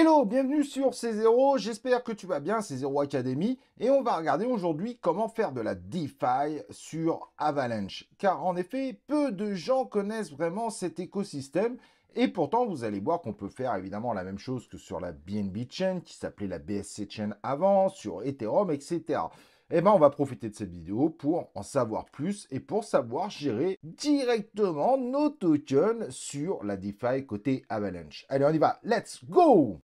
Hello, bienvenue sur C0, j'espère que tu vas bien, c'est Zero Academy, et on va regarder aujourd'hui comment faire de la DeFi sur Avalanche. Car en effet, peu de gens connaissent vraiment cet écosystème, et pourtant vous allez voir qu'on peut faire évidemment la même chose que sur la BNB Chain, qui s'appelait la BSC Chain avant, sur Ethereum, etc. Eh bien, on va profiter de cette vidéo pour en savoir plus et pour savoir gérer directement nos tokens sur la DeFi côté Avalanche. Allez, on y va. Let's go!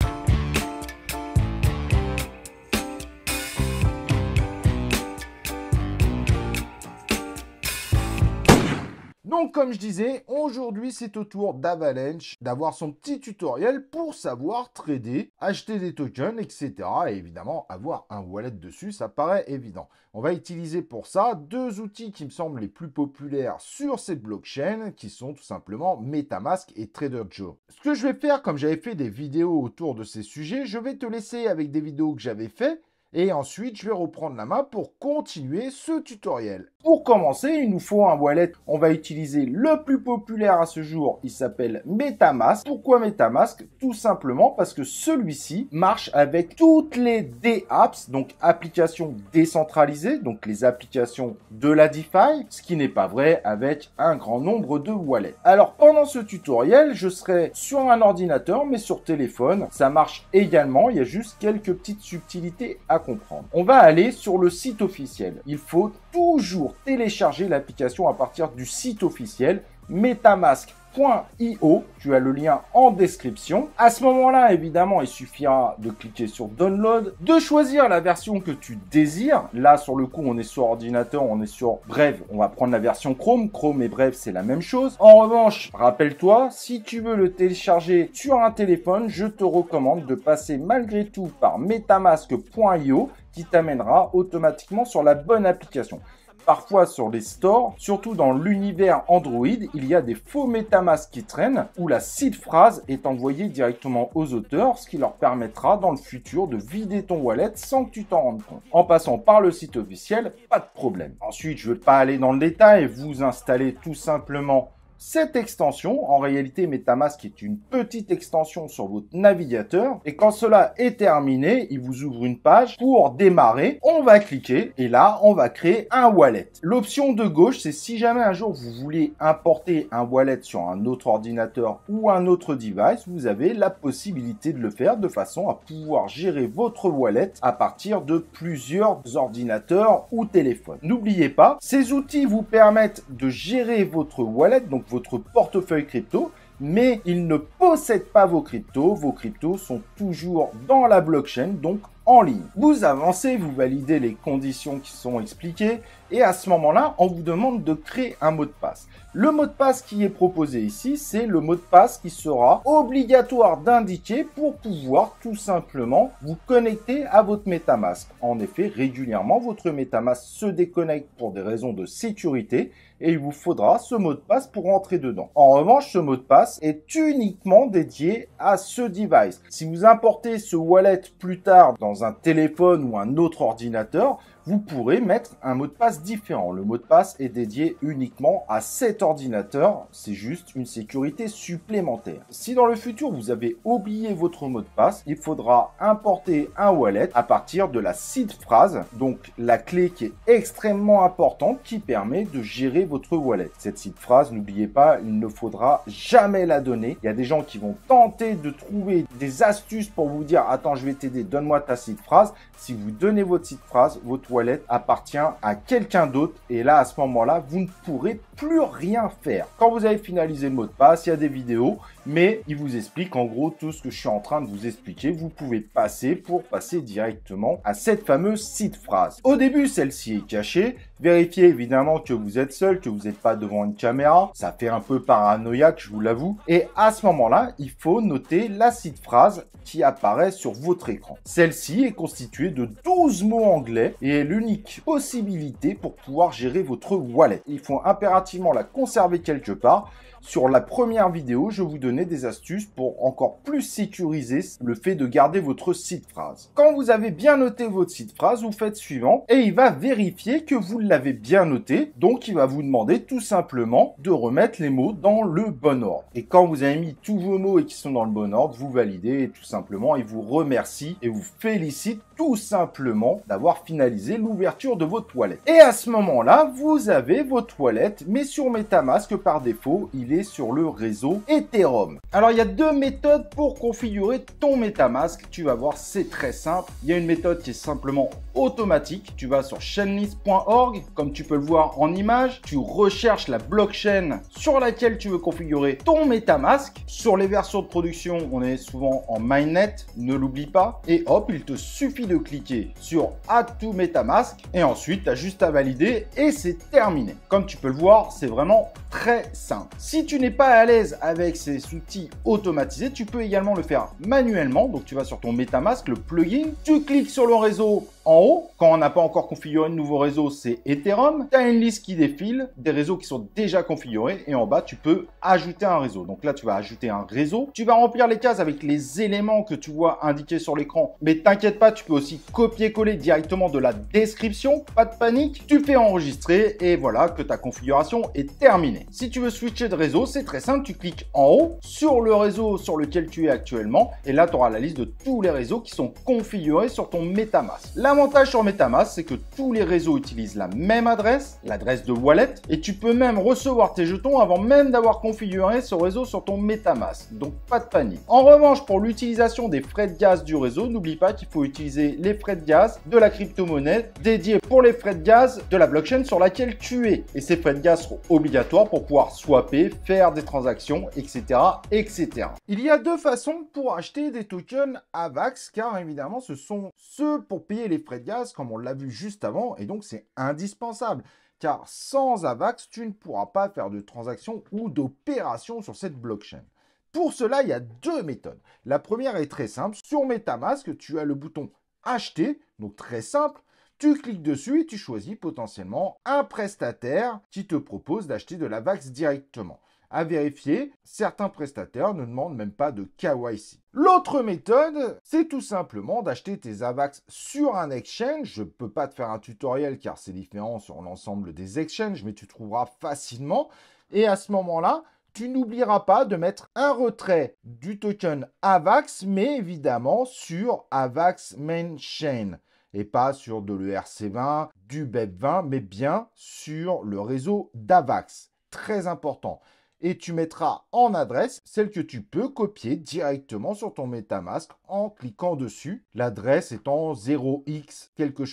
Donc, comme je disais, aujourd'hui, c'est au tour d'Avalanche d'avoir son petit tutoriel pour savoir trader, acheter des tokens, etc. Et évidemment, avoir un wallet dessus, ça paraît évident. On va utiliser pour ça deux outils qui me semblent les plus populaires sur cette blockchain, qui sont tout simplement MetaMask et TraderJoe. Ce que je vais faire, comme j'avais fait des vidéos autour de ces sujets, je vais te laisser avec des vidéos que j'avais faites. Et ensuite, je vais reprendre la main pour continuer ce tutoriel. Pour commencer, il nous faut un wallet. On va utiliser le plus populaire à ce jour. Il s'appelle MetaMask. Pourquoi MetaMask? Tout simplement parce que celui-ci marche avec toutes les DApps, donc applications décentralisées, donc les applications de la DeFi, ce qui n'est pas vrai avec un grand nombre de wallets. Alors, pendant ce tutoriel, je serai sur un ordinateur, mais sur téléphone. Ça marche également. Il y a juste quelques petites subtilités à comprendre. On va aller sur le site officiel. Il faut toujours télécharger l'application à partir du site officiel metamask.io. Tu as le lien en description. À ce moment-là, évidemment, il suffira de cliquer sur Download, de choisir la version que tu désires. Là, sur le coup, on est sur ordinateur, on est sur Brave. On va prendre la version Chrome. Chrome et Brave, c'est la même chose. En revanche, rappelle-toi, si tu veux le télécharger sur un téléphone, je te recommande de passer malgré tout par metamask.io qui t'amènera automatiquement sur la bonne application. Parfois sur les stores, surtout dans l'univers Android, il y a des faux MetaMask qui traînent où la seed phrase est envoyée directement aux auteurs, ce qui leur permettra dans le futur de vider ton wallet sans que tu t'en rendes compte. En passant par le site officiel, pas de problème. Ensuite, je ne vais pas aller dans le détail, vous installez tout simplement cette extension. En réalité, MetaMask est une petite extension sur votre navigateur. Et quand cela est terminé, il vous ouvre une page pour démarrer. On va cliquer et là, on va créer un wallet. L'option de gauche, c'est si jamais un jour vous voulez importer un wallet sur un autre ordinateur ou un autre device, vous avez la possibilité de le faire de façon à pouvoir gérer votre wallet à partir de plusieurs ordinateurs ou téléphones. N'oubliez pas, ces outils vous permettent de gérer votre wallet, donc votre portefeuille crypto, mais ils ne possèdent pas vos cryptos. Vos cryptos sont toujours dans la blockchain, donc en ligne. Vous avancez, vous validez les conditions qui sont expliquées et à ce moment-là, on vous demande de créer un mot de passe. Le mot de passe qui est proposé ici, c'est le mot de passe qui sera obligatoire d'indiquer pour pouvoir tout simplement vous connecter à votre MetaMask. En effet, régulièrement, votre MetaMask se déconnecte pour des raisons de sécurité et il vous faudra ce mot de passe pour rentrer dedans. En revanche, ce mot de passe est uniquement dédié à ce device. Si vous importez ce wallet plus tard dans un téléphone ou un autre ordinateur, vous pourrez mettre un mot de passe différent. Le mot de passe est dédié uniquement à cet ordinateur. C'est juste une sécurité supplémentaire. Si dans le futur, vous avez oublié votre mot de passe, il faudra importer un wallet à partir de la seed phrase, donc la clé qui est extrêmement importante qui permet de gérer votre wallet. Cette seed phrase, n'oubliez pas, il ne faudra jamais la donner. Il y a des gens qui vont tenter de trouver des astuces pour vous dire « Attends, je vais t'aider, donne-moi ta seed phrase ». Si vous donnez votre seed phrase, votre wallet appartient à quelqu'un d'autre et là, à ce moment-là, vous ne pourrez plus rien faire. Quand vous avez finalisé le mot de passe, il y a des vidéos, mais il vous explique en gros tout ce que je suis en train de vous expliquer. Vous pouvez passer pour passer directement à cette fameuse seed phrase. Au début, celle-ci est cachée. Vérifiez évidemment que vous êtes seul, que vous n'êtes pas devant une caméra. Ça fait un peu paranoïaque, je vous l'avoue. Et à ce moment-là, il faut noter la seed phrase qui apparaît sur votre écran. Celle-ci est constituée de 12 mots anglais et est l'unique possibilité pour pouvoir gérer votre wallet. Il faut impérativement la conserver quelque part. Sur la première vidéo, je vous donnais des astuces pour encore plus sécuriser le fait de garder votre seed phrase. Quand vous avez bien noté votre seed phrase, vous faites suivant et il va vérifier que vous l'avez bien noté. Donc, il va vous demander tout simplement de remettre les mots dans le bon ordre. Et quand vous avez mis tous vos mots et qui sont dans le bon ordre, vous validez et tout simplement, il vous remercie et vous félicite tout simplement d'avoir finalisé l'ouverture de votre wallet. Et à ce moment-là, vous avez votre wallet, mais sur MetaMask, par défaut, il est sur le réseau Ethereum. Alors, il y a deux méthodes pour configurer ton MetaMask. Tu vas voir, c'est très simple. Il y a une méthode qui est simplement automatique. Tu vas sur chainlist.org, comme tu peux le voir en image. Tu recherches la blockchain sur laquelle tu veux configurer ton MetaMask. Sur les versions de production, on est souvent en mainnet, ne l'oublie pas. Et hop, il te suffit de cliquer sur Add to MetaMask et ensuite, tu as juste à valider et c'est terminé. Comme tu peux le voir, c'est vraiment très simple. Si tu n'es pas à l'aise avec ces outils automatisés, tu peux également le faire manuellement. Donc, tu vas sur ton MetaMask, le plugin, tu cliques sur le réseau en haut. Quand on n'a pas encore configuré de nouveau réseau, c'est Ethereum. Tu as une liste qui défile, des réseaux qui sont déjà configurés et en bas, tu peux ajouter un réseau. Donc là, tu vas ajouter un réseau. Tu vas remplir les cases avec les éléments que tu vois indiqués sur l'écran. Mais t'inquiète pas, tu peux aussi copier-coller directement de la description. Pas de panique. Tu fais enregistrer et voilà que ta configuration est terminée. Si tu veux switcher de réseau, c'est très simple. Tu cliques en haut sur le réseau sur lequel tu es actuellement et là, tu auras la liste de tous les réseaux qui sont configurés sur ton MetaMask. L'avantage sur MetaMask, c'est que tous les réseaux utilisent la même adresse, l'adresse de wallet, et tu peux même recevoir tes jetons avant même d'avoir configuré ce réseau sur ton MetaMask. Donc, pas de panique. En revanche, pour l'utilisation des frais de gaz du réseau, n'oublie pas qu'il faut utiliser les frais de gaz de la crypto-monnaie dédiée pour les frais de gaz de la blockchain sur laquelle tu es. Et ces frais de gaz seront obligatoires pour pouvoir swapper, faire des transactions, etc., etc. Il y a deux façons pour acheter des tokens AVAX, car évidemment, ce sont ceux pour payer les frais de gaz, comme on l'a vu juste avant, et donc c'est indispensable. Car sans AVAX, tu ne pourras pas faire de transactions ou d'opérations sur cette blockchain. Pour cela, il y a deux méthodes. La première est très simple. Sur MetaMask, tu as le bouton Acheter, donc très simple. Tu cliques dessus et tu choisis potentiellement un prestataire qui te propose d'acheter de l'AVAX directement. À vérifier, certains prestataires ne demandent même pas de KYC. L'autre méthode, c'est tout simplement d'acheter tes AVAX sur un exchange. Je ne peux pas te faire un tutoriel car c'est différent sur l'ensemble des exchanges, mais tu trouveras facilement. Et à ce moment-là, tu n'oublieras pas de mettre un retrait du token AVAX, mais évidemment sur AVAX Main Chain. Et pas sur de l'ERC20, du BEP20, mais bien sur le réseau d'AVAX. Très important. Et tu mettras en adresse celle que tu peux copier directement sur ton MetaMask en cliquant dessus. L'adresse étant 0x quelque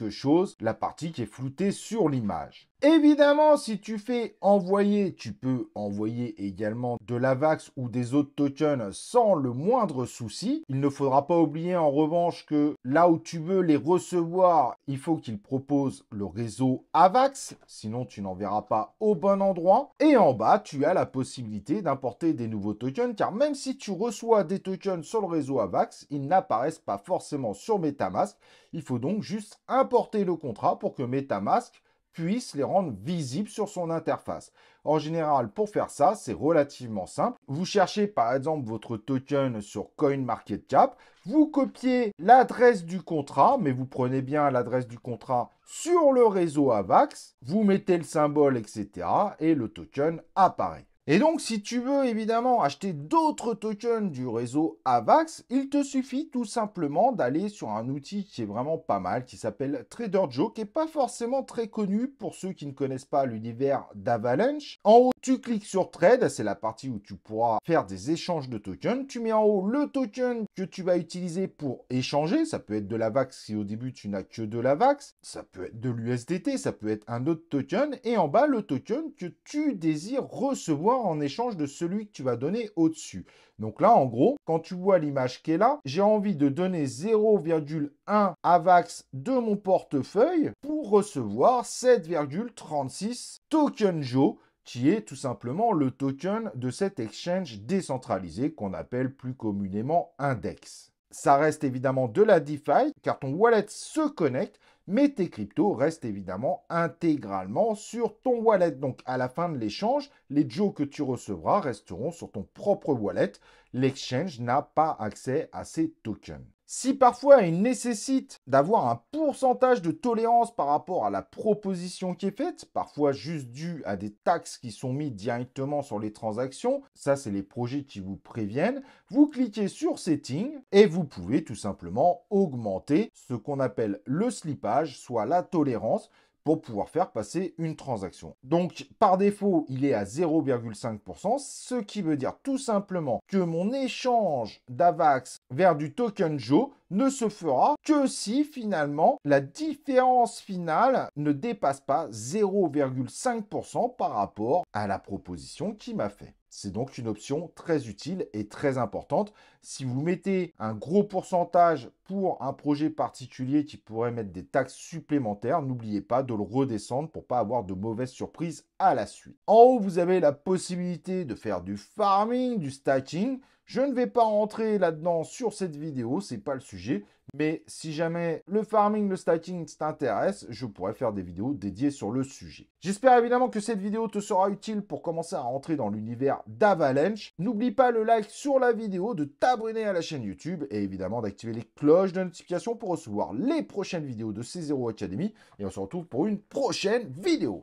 chose, la partie qui est floutée sur l'image. Évidemment, si tu fais envoyer, tu peux envoyer également de l'AVAX ou des autres tokens sans le moindre souci. Il ne faudra pas oublier en revanche que là où tu veux les recevoir, il faut qu'ils proposent le réseau AVAX, sinon tu n'enverras pas au bon endroit. Et en bas, tu as la possibilité d'importer des nouveaux tokens, car même si tu reçois des tokens sur le réseau AVAX, ils n'apparaissent pas forcément sur MetaMask. Il faut donc juste importer le contrat pour que MetaMask puisse les rendre visibles sur son interface. En général, pour faire ça, c'est relativement simple. Vous cherchez par exemple votre token sur CoinMarketCap, vous copiez l'adresse du contrat, mais vous prenez bien l'adresse du contrat sur le réseau AVAX, vous mettez le symbole, etc. et le token apparaît. Et donc, si tu veux évidemment acheter d'autres tokens du réseau AVAX, il te suffit tout simplement d'aller sur un outil qui est vraiment pas mal, qui s'appelle TraderJoe, qui n'est pas forcément très connu pour ceux qui ne connaissent pas l'univers d'Avalanche. En haut, tu cliques sur Trade, c'est la partie où tu pourras faire des échanges de tokens. Tu mets en haut le token que tu vas utiliser pour échanger. Ça peut être de l'AVAX si au début tu n'as que de l'AVAX. Ça peut être de l'USDT, ça peut être un autre token. Et en bas, le token que tu désires recevoir en échange de celui que tu vas donner au-dessus. Donc là, en gros, quand tu vois l'image qui est là, j'ai envie de donner 0,1 AVAX de mon portefeuille pour recevoir 7,36 token Joe, qui est tout simplement le token de cet exchange décentralisé qu'on appelle plus communément Index. ça reste évidemment de la DeFi, car ton wallet se connecte, mais tes cryptos restent évidemment intégralement sur ton wallet. Donc à la fin de l'échange, les Joe que tu recevras resteront sur ton propre wallet. L'exchange n'a pas accès à ces tokens. Si parfois il nécessite d'avoir un pourcentage de tolérance par rapport à la proposition qui est faite, parfois juste dû à des taxes qui sont mises directement sur les transactions, ça c'est les projets qui vous préviennent, vous cliquez sur Settings et vous pouvez tout simplement augmenter ce qu'on appelle le slippage, soit la tolérance, pour pouvoir faire passer une transaction. Donc, par défaut, il est à 0,5%, ce qui veut dire tout simplement que mon échange d'AVAX vers du token Joe ne se fera que si finalement la différence finale ne dépasse pas 0,5% par rapport à la proposition qui m'a fait. C'est donc une option très utile et très importante. Si vous mettez un gros pourcentage pour un projet particulier qui pourrait mettre des taxes supplémentaires, n'oubliez pas de le redescendre pour ne pas avoir de mauvaises surprises à la suite. En haut, vous avez la possibilité de faire du farming, du stacking. Je ne vais pas rentrer là-dedans sur cette vidéo, c'est pas le sujet. Mais si jamais le farming, le stacking t'intéresse, je pourrais faire des vidéos dédiées sur le sujet. J'espère évidemment que cette vidéo te sera utile pour commencer à rentrer dans l'univers d'Avalanche. N'oublie pas le like sur la vidéo, de t'abonner à la chaîne YouTube et évidemment d'activer les cloches de notification pour recevoir les prochaines vidéos de C0 Academy. Et on se retrouve pour une prochaine vidéo.